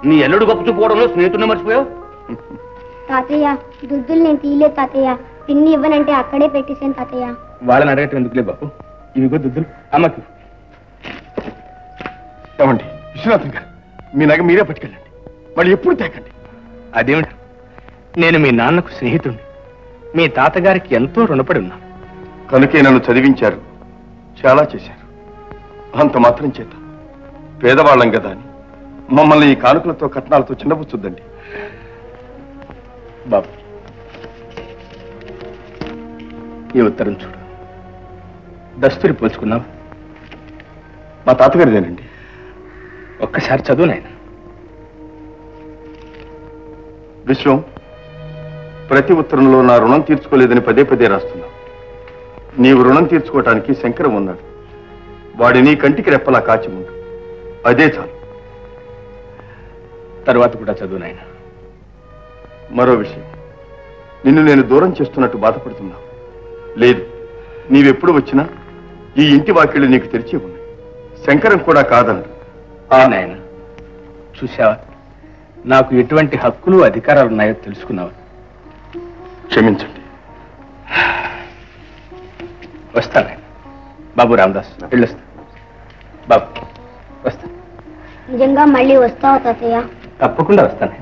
నీ ఎల్లుడు గొప్ప చూపుకోవడంలో స్నేహితుడిని మర్చిపోయావు. తాతయ్య దుద్దులు నేను తీయలేదు తాతయ్య. పిన్ని ఇవ్వనంటే అక్కడే పెట్టేశాను తాతయ్య. వాళ్ళని అడగటం ఎందుకులే బాబు. ఇవిగో దుద్దులు అమ్మకి. ఏమండి విశ్వనాథం గారు, మీ నగ మీరే పట్టుకెళ్ళండి, మళ్ళీ ఎప్పుడు తేకండి. అదేమిటి, నేను మీ నాన్నకు స్నేహితుడిని, మీ తాతగారికి ఎంతో రుణపడి ఉన్నా. కనుకే నన్ను చదివించారు, చాలా చేశారు. అంత మాత్రం చేత పేదవాళ్ళం కదా అని మమ్మల్ని ఈ కానుకలతో కట్నాలతో చిన్నపుచ్చుద్దండి. బాబు, ఈ ఉత్తరం చూడు. దస్తూరి పోల్చుకున్నావు. మా తాతగారిదేనండి. ఒక్కసారి చదువు నాయన. విశ్వం, ప్రతి ఉత్తరంలో నా రుణం తీర్చుకోలేదని పదే పదే రాస్తున్నా. నీవు రుణం తీర్చుకోవటానికి శంకరం ఉన్నాడు. వాడి నీ కంటికి రెప్పలా కాచి ఉండు, అదే చాలు. తర్వాత కూడా చదువు నాయన. మరో విషయం, నిన్ను నేను దూరం చేస్తున్నట్టు బాధపడుతున్నా. లేదు, నీవెప్పుడు వచ్చినా ఈ ఇంటి వాకిళ్ళు నీకు తెరిచి ఉన్నాయి. శంకరం కూడా కాదన్నాడు. నాయన, చూసావా, నాకు ఎటువంటి హక్కులు అధికారాలు ఉన్నాయో తెలుసుకున్నావా? క్షమించండి. వస్తాను బాబు. రామదాస్, వెళ్ళొస్తా. బాబు వస్తా. నిజంగా మళ్ళీ వస్తావా తాతయ్య? తప్పకుండా వస్తాను.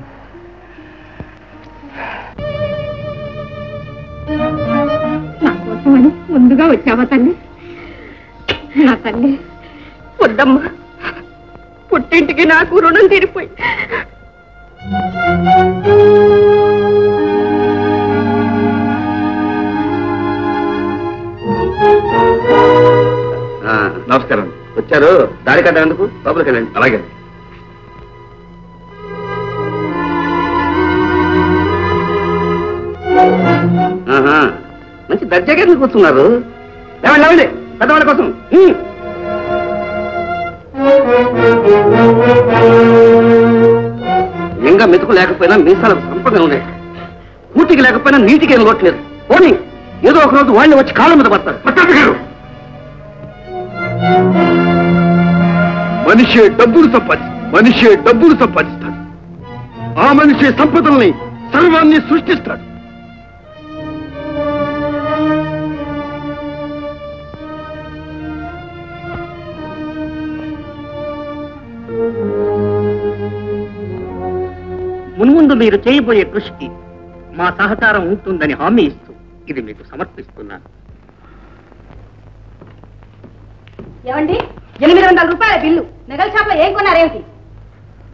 నా కోసమని ముందుగా వచ్చావా తల్లి? నా తల్లి వద్దమ్మా, పుట్టింటికి నాకు రుణం తీరిపోయి. నమస్కారం. వచ్చారు, దారి కట్టేందుకు లోపలికి వెళ్ళండి. అలాగే. మంచి దర్జాగా కూర్చున్నారు. లేవండి లేవండి, పెద్దవాళ్ళ కోసం. ఇంకా మెతుకు లేకపోయినా మీసాలకు సంపద ఉన్నాయి. కూటికి లేకపోయినా నీటికి ఏం లోట్లేదు. పోనీ ఏదో ఒక రోజు వాళ్ళని వచ్చి కాళ్ళ మీద పడతారు. మనిషే డబ్బులు సంపాదిస్తాడు. ఆ మనిషే సంపదల్ని సర్వాన్ని సృష్టిస్తాడు. మున్ముందు మీరు చేయబోయే కృషికి మా సహకారం ఉంటుందని హామీ ఇస్తూ ఇది మీకు సమర్పిస్తున్నాను. ఏమండి, 800 రూపాయల బిల్లు నగల షాప్ లో ఏం కొన్నారేమిటి?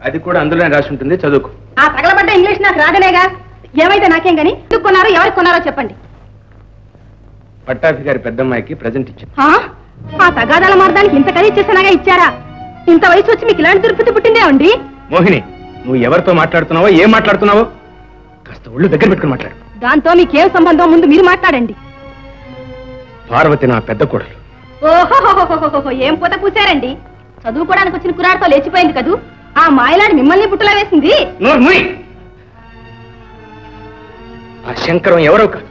అది కూడా అందులోనే రాసి ఉంటుంది, చదువుకు. ఆ తగలబడ్డ ఇంగ్లీష్ నాకు రాదనేగా. ఏమైతే నాకేం గాని, ఎందుకు కొన్నారో ఎవరికి కొన్నారో చెప్పండి. పట్టాభి గారి పెద్దమ్మాయికి ప్రజెంట్ ఇచ్చారు. ఆ తగాదాల మార్గానికి ఇంత ఖరీదు చేసినాగా ఇచ్చారా? ఇంత వయసు వచ్చి మీకు ఇలాంటి దుర్పతి పుట్టిందే అండి. మోహిని, నువ్వు ఎవరితో మాట్లాడుతున్నావో, ఏం మాట్లాడుతున్నావో కాస్త ఒళ్ళు దగ్గర పెట్టుకుని మాట్లాడు. దాంతో మీకేం సంబంధం, ముందు మీరు మాట్లాడండి. పార్వతి నా పెద్ద కోడలు. ఓహో, ఏం పూత పూసారండి. చదువుకోవడానికి వచ్చిన కురాడుతో లేచిపోయింది కదూ. ఆ మాయలాడి మిమ్మల్ని పుట్టులా వేసింది. ఆ శంకరం ఎవరో కాదు.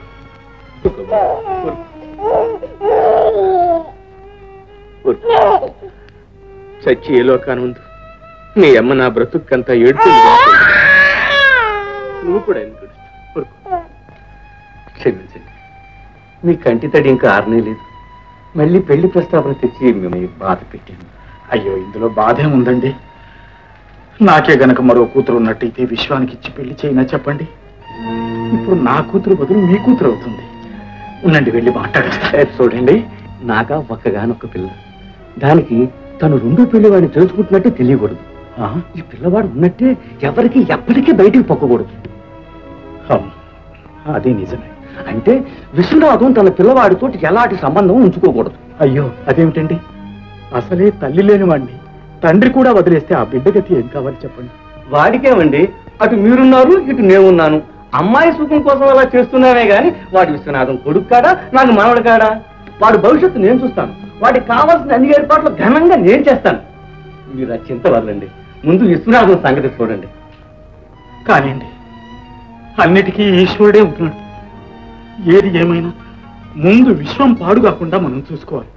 చచ్చి ఏ లోకాను ఉంది. నీ అమ్మ నా బ్రతుక్కంతా ఏడుతుంది. నువ్వు కూడా ఎందుకు క్షమించండి. మీ కంటి తడి ఇంకా ఆరనే లేదు. మళ్ళీ పెళ్లి ప్రస్తావన తెచ్చి మిమ్మల్ని బాధ పెట్టాను. అయ్యో, ఇందులో బాధే ఉందండి. నాకే గనక మరో కూతురు ఉన్నట్టయితే విశ్వానికి ఇచ్చి పెళ్లి చేయినా చెప్పండి. ఇప్పుడు నా కూతురు బదులు మీ కూతురు అవుతుంది. ఉండండి, వెళ్ళి మాట్లాడేస్తా. చూడండి, నాగా ఒక్కగానొక్క పిల్ల. దానికి తను రెండో పిల్లవాడిని తెలుసుకుంటున్నట్టే తెలియకూడదు. ఈ పిల్లవాడు ఉన్నట్టే ఎవరికి ఎప్పటికీ బయటికి పొక్కకూడదు. అదే నిజమే. అంటే విశ్వనాథం తన పిల్లవాడితో ఎలాంటి సంబంధం ఉంచుకోకూడదు. అయ్యో, అదేమిటండి? అసలే తల్లి లేని వాడిని తండ్రి కూడా వదిలేస్తే ఆ బిడ్డ గతి ఏం కావాలి చెప్పండి. వాడికేమండి, అటు మీరున్నారు, ఇటు నేనున్నాను. అమ్మాయి సుఖం కోసం అలా చేస్తున్నానే గాని వాడి విశ్వనాథం కొడుకు కాడా, నాకు మనవడు కాడా? వాడి భవిష్యత్తు నేను చూస్తాను. వాడికి కావాల్సిన అన్ని ఏర్పాట్లు ఘనంగా నేను చేస్తాను. మీరు ఆ చింత వదలండి. ముందు విశ్వనాథం సంగతి చూడండి. కానివ్వండి, అన్నిటికీ ఈశ్వరుడే ఉంటున్నాడు. ఏది ఏమైనా ముందు విశ్వం పాడు కాకుండా మనం చూసుకోవాలి.